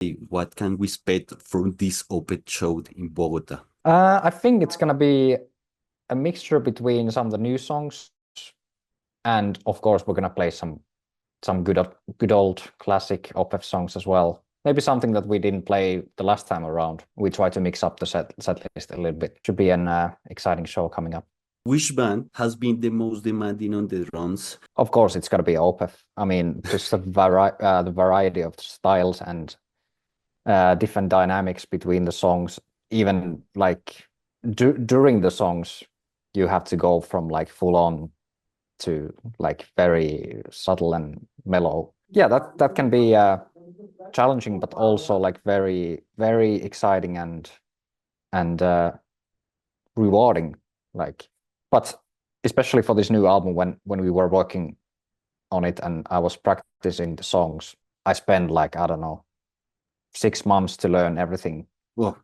What can we expect from this Opeth show in Bogota? I think it's gonna be a mixture between some of the new songs, and of course we're gonna play some good old classic Opeth songs as well. Maybe something that we didn't play the last time around. We try to mix up the set list a little bit. Should be an exciting show coming up. Which band has been the most demanding on the drums? Of course, it's gonna be Opeth. I mean, just the variety of styles and different dynamics between the songs. Even like during the songs, you have to go from like full on to like very subtle and mellow. Yeah, that can be challenging, but also like very exciting and rewarding. Like, but especially for this new album, when we were working on it and I was practicing the songs, I spent like I don't know 6 months to learn everything. Oh,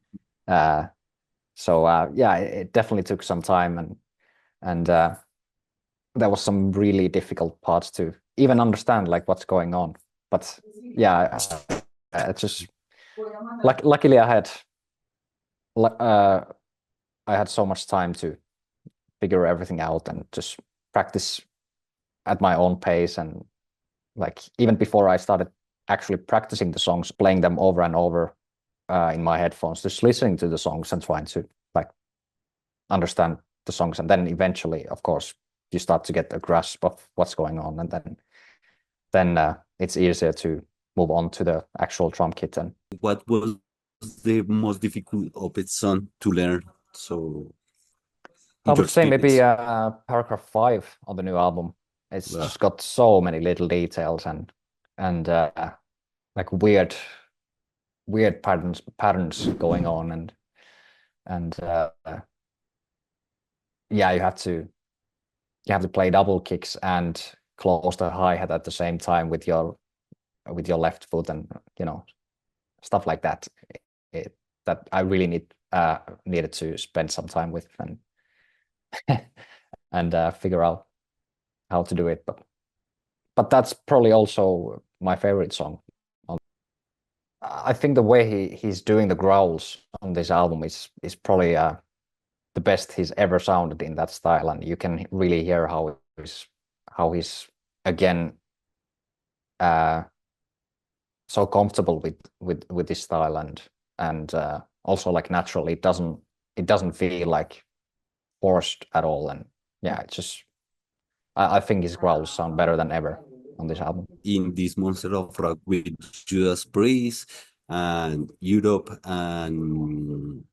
Uh, yeah, it definitely took some time and there was some really difficult parts to even understand like what's going on. But yeah, it's just luckily uh, I had so much time to figure everything out and just practice at my own pace. And like even before I started actually practicing the songs, playing them over and over in my headphones, just listening to the songs and trying to like understand the songs. And then eventually, of course, you start to get a grasp of what's going on, and then it's easier to move on to the actual drum kit. And what was the most difficult Opeth song to learn? So, I in your would say maybe experience. paragraph 5 on the new album. It's Uh, just got so many little details and like weird patterns going on, and yeah, you have to play double kicks and close the hi-hat at the same time with your left foot, and stuff like that. That I really needed to spend some time with and figure out how to do it. But that's probably also my favorite song. I think the way he's doing the growls on this album is probably the best he's ever sounded in that style, and you can really hear how he's again uh, so comfortable with this style, and also like naturally it doesn't feel like forced at all. And yeah, it's just I think his growls sound better than ever on this album. in this Monster of Rock with Judas Priest and Europe and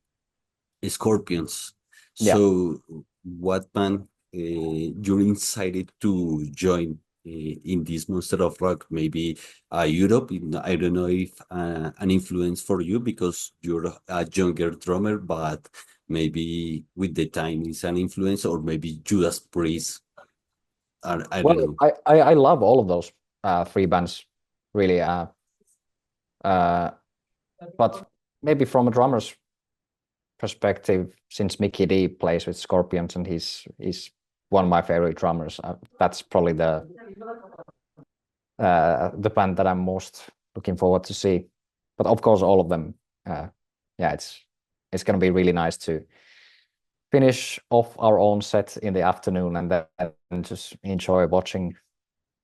Scorpions. Yeah. So, what band you're excited to join in this Monster of Rock? Maybe Europe. I don't know if an influence for you because you're a younger drummer, but maybe with the time is an influence, or maybe Judas Priest. I don't Well, know. I love all of those three bands, really. Uh, but maybe from a drummer's perspective, since Mickey D plays with Scorpions and he's one of my favorite drummers, that's probably the band that I'm most looking forward to see. But of course, all of them, yeah, it's gonna be really nice to finish off our own set in the afternoon and then just enjoy watching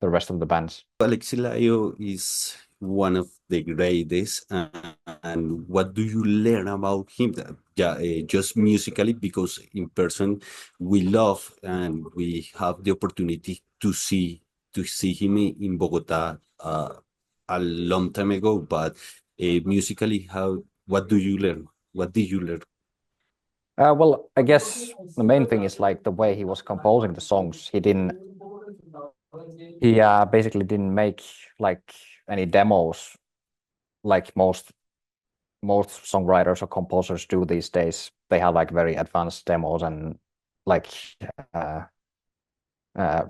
the rest of the bands. Alexi Laiho is one of the greatest, and what do you learn about him? Yeah, just musically, because in person we love and we have the opportunity to see him in Bogota a long time ago. But musically, how what do you learn? What did you learn? Well, I guess the main thing is like the way he was composing the songs. He basically didn't make like any demos like most songwriters or composers do these days. They have like very advanced demos and like uh,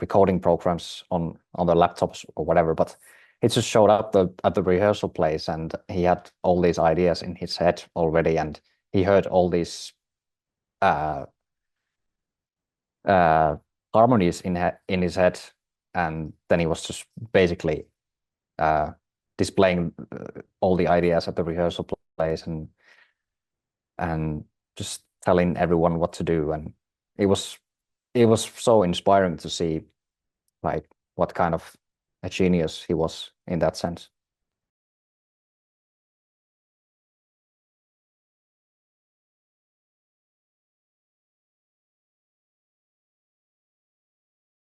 recording programs on their laptops or whatever. But he just showed up at the rehearsal place, and he had all these ideas in his head already, and he heard all these uh, uh, harmonies in his head, and then he was just basically uh, displaying all the ideas at the rehearsal place and just telling everyone what to do. And it was so inspiring to see like what kind of a genius he was in that sense.